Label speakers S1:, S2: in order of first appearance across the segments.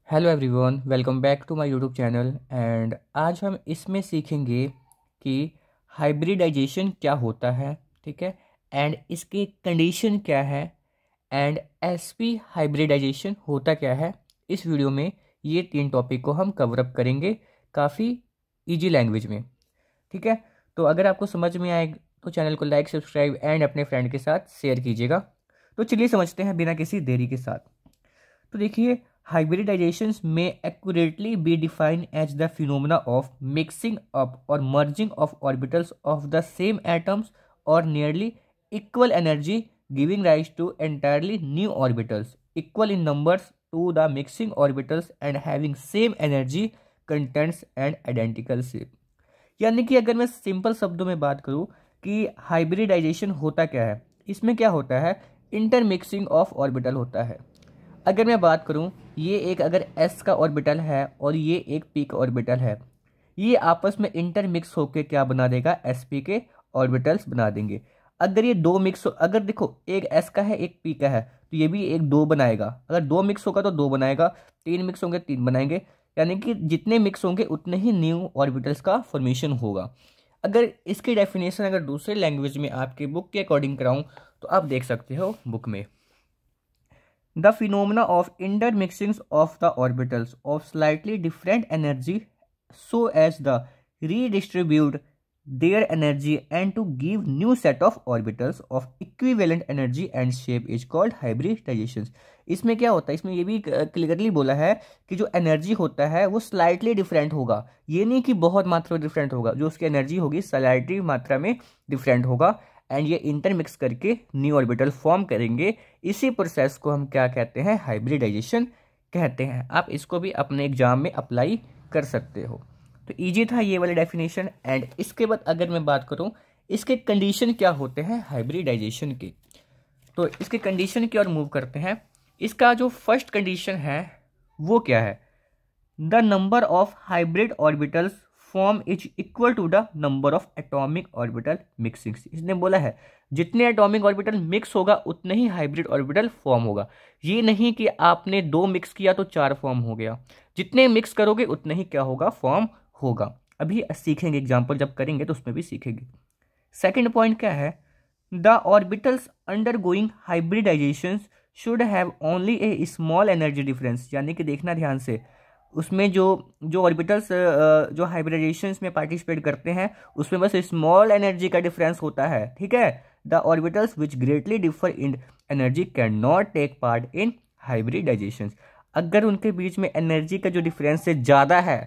S1: Hello everyone, welcome back to my YouTube channel. And आज हम इसमें सीखेंगे कि हाइब्रिडाइजेशन क्या होता है, ठीक है, एंड इसकी कंडीशन क्या है, एंड एसपी हाइब्रिडाइजेशन होता क्या है। इस वीडियो में ये तीन टॉपिक को हम कवर अप करेंगे काफ़ी इजी लैंग्वेज में, ठीक है। तो अगर आपको समझ में आए तो चैनल को लाइक, सब्सक्राइब एंड अपने फ्रेंड के साथ शेयर कीजिएगा। तो चलिए समझते हैं बिना किसी देरी के साथ। तो देखिए, hybridizations may accurately be defined as the phenomena of mixing up or merging of orbitals of the same atoms or nearly equal energy, giving rise to entirely new orbitals equal in numbers to the mixing orbitals and having same energy contents and identical shape। यानी कि अगर मैं simple शब्दों में बात करूं कि hybridisation होता क्या है, इसमें क्या होता है, इंटरमिक्सिंग ऑफ ऑर्बिटल होता है। अगर मैं बात करूं, ये एक अगर s का ऑर्बिटल है और ये एक p का ऑर्बिटल है, ये आपस में इंटरमिक्स होकर क्या बना देगा, sp के ऑर्बिटल्स बना देंगे। अगर ये दो मिक्स हो, अगर देखो एक s का है एक p का है, तो ये भी एक दो बनाएगा। अगर दो मिक्स होगा तो दो बनाएगा, तीन मिक्स होंगे तीन बनाएंगे। यानी कि जितने मिक्स होंगे उतने ही न्यू ऑर्बिटल्स का फॉर्मेशन होगा। अगर इसकी डेफिनेशन अगर दूसरे लैंग्वेज में आपके बुक के अकॉर्डिंग कराऊं तो आप देख सकते हो बुक में, the phenomena of intermixing of the orbitals of slightly different energy so as the redistribute their energy and to give new set of orbitals of equivalent energy and shape is called hybridization। इसमें क्या होता है, इसमें ये भी clearly बोला है कि जो एनर्जी होता है वो स्लाइटली डिफरेंट होगा। ये नहीं कि बहुत मात्रा में डिफरेंट होगा, जो उसकी एनर्जी होगी स्लाइटली मात्रा में डिफरेंट होगा एंड ये इंटरमिक्स करके न्यू ऑर्बिटल फॉर्म करेंगे। इसी प्रोसेस को हम क्या कहते हैं, हाइब्रिडाइजेशन कहते हैं। आप इसको भी अपने एग्जाम में अप्लाई कर सकते हो। तो इजी था ये वाली डेफिनेशन। एंड इसके बाद अगर मैं बात करूं इसके कंडीशन क्या होते हैं हाइब्रिडाइजेशन के, तो इसके कंडीशन की ओर मूव करते हैं। इसका जो फर्स्ट कंडीशन है वो क्या है, the number of hybrid orbitals form is equal to the number of atomic orbital mixing. इसने बोला है जितने एटॉमिक ऑर्बिटल मिक्स होगा उतने ही हाइब्रिड ऑर्बिटल फॉर्म होगा। ये नहीं कि आपने दो मिक्स किया तो चार फॉर्म हो गया, जितने मिक्स करोगे उतने ही क्या होगा, फॉर्म होगा। अभी सीखेंगे, एग्जाम्पल जब करेंगे तो उसमें भी सीखेंगे। सेकेंड पॉइंट क्या है, the orbitals undergoing hybridization should have only a small energy difference. यानी कि देखना ध्यान से, उसमें जो जो ऑर्बिटल्स जो हाइब्रिडाइजेशन में पार्टिसिपेट करते हैं उसमें बस स्मॉल एनर्जी का डिफरेंस होता है, ठीक है। The orbitals which greatly differ in energy can not take part in hybridization. अगर उनके बीच में एनर्जी का जो डिफरेंस से ज़्यादा है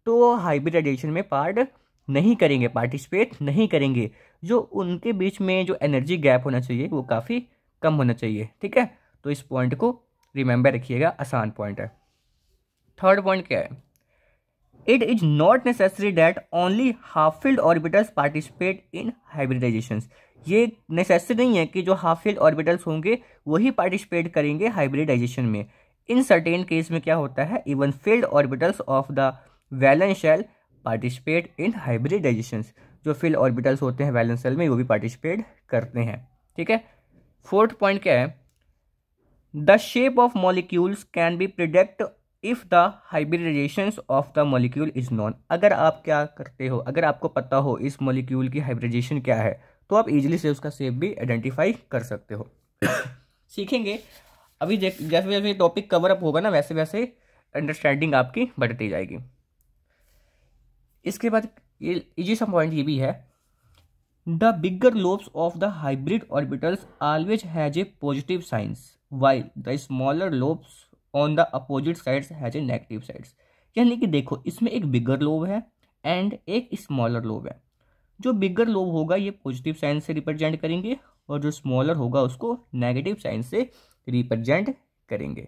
S1: तो हाइब्रिडाइजेशन में पार्ट नहीं करेंगे, पार्टिसिपेट नहीं करेंगे। जो उनके बीच में जो एनर्जी गैप होना चाहिए वो काफ़ी कम होना चाहिए, ठीक है। तो इस पॉइंट को रिमेंबर रखिएगा, आसान पॉइंट है। थर्ड पॉइंट क्या है, it is not necessary that only half filled orbitals participate in hybridization. ये नेसेसरी नहीं है कि जो हाफ फील्ड ऑर्बिटल्स होंगे वही पार्टिसिपेट करेंगे हाइब्रिडाइजेशन में। इन सर्टेन केस में क्या होता है, even filled orbitals of the valence shell participate in hybridization. जो फील्ड ऑर्बिटल्स होते हैं वैलेंस शेल में वो भी पार्टिसिपेट करते हैं, ठीक है। फोर्थ पॉइंट क्या है, the shape of molecules can be predict if the hybridization of the molecule is known. अगर आप क्या करते हो, अगर आपको पता हो इस मॉलिक्यूल की हाइब्रिडाइजेशन क्या है तो आप इजीली से उसका शेप भी आइडेंटिफाई कर सकते हो। सीखेंगे अभी, जैसे जैसे टॉपिक कवर अप होगा ना वैसे वैसे अंडरस्टैंडिंग आपकी बढ़ती जाएगी। इसके बाद ये इजी सा पॉइंट ये भी है, the bigger lobes of the hybrid orbitals always has a positive science while the smaller lobes on the opposite sides has a negative sides। यानी कि देखो इसमें एक बिगर लोब है एंड एक स्मॉलर लोब है। जो बिगर लोब होगा ये पॉजिटिव साइन से रिप्रेजेंट करेंगे और जो स्मॉलर होगा उसको नेगेटिव साइन से रिप्रेजेंट करेंगे।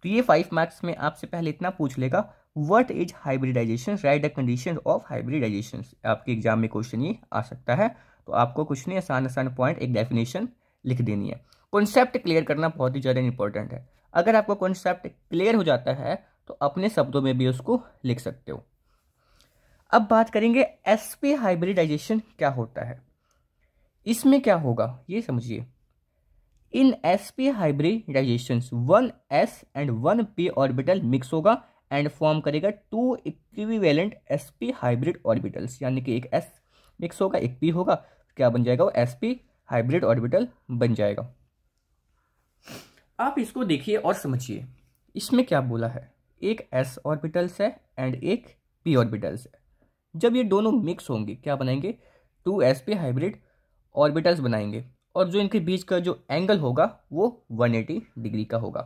S1: तो ये 5 मार्क्स में आपसे पहले इतना पूछ लेगा, what is hybridization, write the condition of hybridization. आपके एग्जाम में क्वेश्चन ये आ सकता है। तो आपको कुछ नहीं, आसान आसान पॉइंट एक डेफिनेशन लिख देनी है। कॉन्सेप्ट क्लियर करना बहुत ही ज़्यादा इंपॉर्टेंट है। अगर आपको कॉन्सेप्ट क्लियर हो जाता है तो अपने शब्दों में भी उसको लिख सकते हो। अब बात करेंगे एसपी हाइब्रिडाइजेशन क्या होता है। इसमें क्या होगा ये समझिए। In sp hybridization 1s and 1p orbital mix होगा एंड फॉर्म करेगा 2 इक्विवेलेंट sp हाइब्रिड ऑर्बिटल्स, यानी कि एक s मिक्स होगा एक p होगा, क्या बन जाएगा वो sp हाइब्रिड ऑर्बिटल बन जाएगा। आप इसको देखिए और समझिए, इसमें क्या बोला है, एक s ऑर्बिटल्स है एंड एक p ऑर्बिटल्स है। जब ये दोनों मिक्स होंगे क्या बनाएंगे, 2 sp हाइब्रिड ऑर्बिटल्स बनाएंगे, और जो इनके बीच का जो एंगल होगा वो 180 डिग्री का होगा,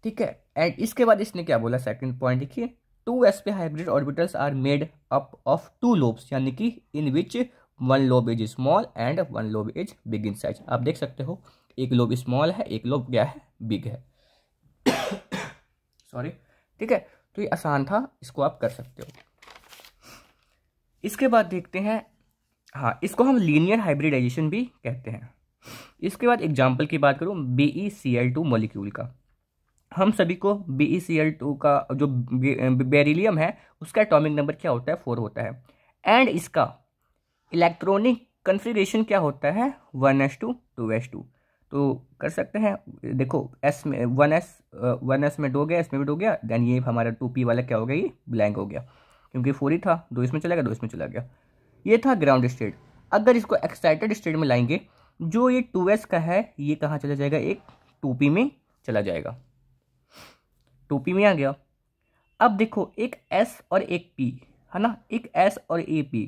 S1: ठीक है। एंड इसके बाद इसने क्या बोला, सेकंड पॉइंट देखिए, 2 sp hybrid orbitals are made up of 2 lobes, यानी कि in which 1 lobe is small and 1 lobe is big in size. आप देख सकते हो एक लोब स्मॉल है, एक लोब क्या है, बिग है। सॉरी, ठीक है। तो ये आसान था, इसको आप कर सकते हो। इसके बाद देखते हैं, हाँ, इसको हम लीनियर हाइब्रिडाइजेशन भी कहते हैं। इसके बाद एग्जाम्पल की बात करूँ BeCl2 मॉलिक्यूल का, हम सभी को BeCl2 का जो बेरिलियम है उसका एटॉमिक नंबर क्या होता है, 4 होता है, एंड इसका इलेक्ट्रॉनिक कन्फिग्रेशन क्या होता है, 1s2 2s2। तो कर सकते हैं, देखो s में 1s में 2 गया, s में भी 2 गया, देन ये हमारा 2p वाला क्या हो गया, ये ब्लैंक हो गया, क्योंकि 4 ही था, 2 इसमें चला गया 2 इसमें चला गया। ये था ग्राउंड स्टेट। अगर इसको एक्साइटेड स्टेट में लाएंगे, जो ये 2s का है ये कहाँ चला जाएगा, एक 2p में चला जाएगा, 2p में आ गया। अब देखो एक s और एक p है ना, एक s और a p,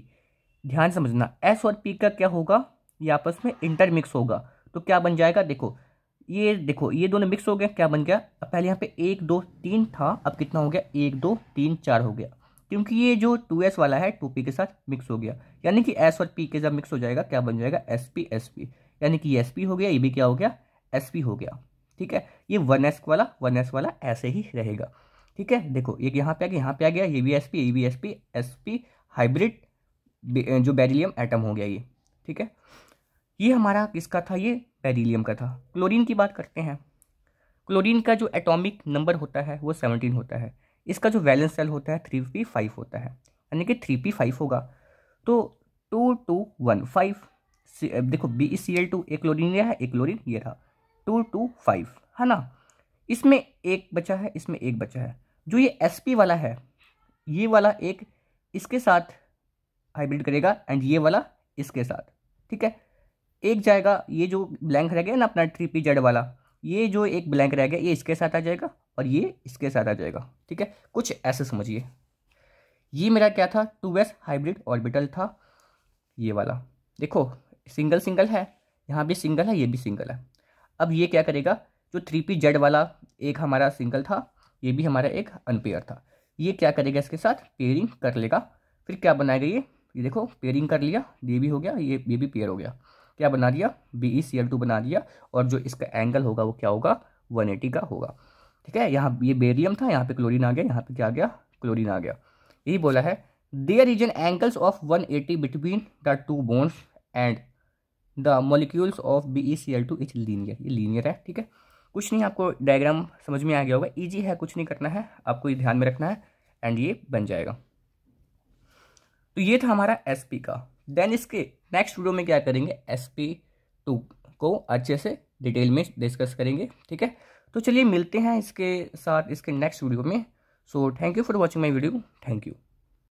S1: ध्यान समझना, s और p का क्या होगा, ये आपस में इंटरमिक्स होगा, तो क्या बन जाएगा, देखो ये दोनों मिक्स हो गए, क्या बन गया, अब पहले यहाँ पे 1 2 3 था, अब कितना हो गया, 1 2 3 4 हो गया, क्योंकि ये जो 2s वाला है 2p के साथ मिक्स हो गया, यानी कि s और p के जब मिक्स हो जाएगा क्या बन जाएगा, sp sp, यानी कि ये sp हो गया, ये भी क्या हो गया, sp हो गया, ठीक है। ये 1s वाला ऐसे ही रहेगा, ठीक है। देखो एक यहाँ पे आ गया, यहाँ पे आ गया, ये भी sp ये भी sp, sp हाइब्रिड जो बेरिलियम एटम हो गया ये, ठीक है। ये हमारा किसका था, ये बेरिलियम का था। क्लोरीन की बात करते हैं। क्लोरीन का जो एटॉमिक नंबर होता है वो 17 होता है, इसका जो वैलेंस सेल होता है 3p5 होता है, यानी कि 3p5 होगा, तो 2 2 1 5। देखो BeCl2 एक क्लोरीन है, एक क्लोरीन ये रहा, 2 2 5 है ना। इसमें एक बचा है, इसमें एक बचा है, जो ये sp वाला है, ये वाला एक इसके साथ हाइब्रिड करेगा एंड ये वाला इसके साथ, ठीक है। एक जाएगा, ये जो ब्लैंक रह गया ना अपना 3pz वाला, ये जो एक ब्लैंक रह गया ये इसके साथ आ जाएगा और ये इसके साथ आ जाएगा, ठीक है। कुछ ऐसे समझिए, ये मेरा क्या था, 2s हाइब्रिड ऑर्बिटल था, ये वाला देखो सिंगल सिंगल है, यहाँ भी सिंगल है, ये भी सिंगल है। अब ये क्या करेगा, जो 3pz वाला एक हमारा सिंगल था, ये भी हमारा एक अनपेयर था, ये क्या करेगा, इसके साथ पेयरिंग कर लेगा, फिर क्या बनाएगा, ये देखो पेयरिंग कर लिया, ये भी हो गया, ये भी पेयर हो गया, क्या बना दिया, BeCl2 बना दिया, और जो इसका एंगल होगा वो क्या होगा, 180 का होगा, ठीक है। यहाँ ये बेरिलियम था, यहाँ पे क्लोरीन आ गया, यहाँ पे क्या आ गया, क्लोरीन आ गया। यही बोला है, there is an angles of 180 between the 2 bonds and the molecules of BeCl2 is linear, ये लीनियर है, ठीक है। कुछ नहीं, आपको डायग्राम समझ में आ गया होगा, ईजी है, कुछ नहीं करना है, आपको ये ध्यान में रखना है एंड ये बन जाएगा। तो ये था हमारा sp का। देन इसके नेक्स्ट वीडियो में क्या करेंगे, sp2 को अच्छे से डिटेल में डिस्कस करेंगे, ठीक है। तो चलिए मिलते हैं इसके साथ इसके नेक्स्ट वीडियो में। So thank you for watching my video, thank you.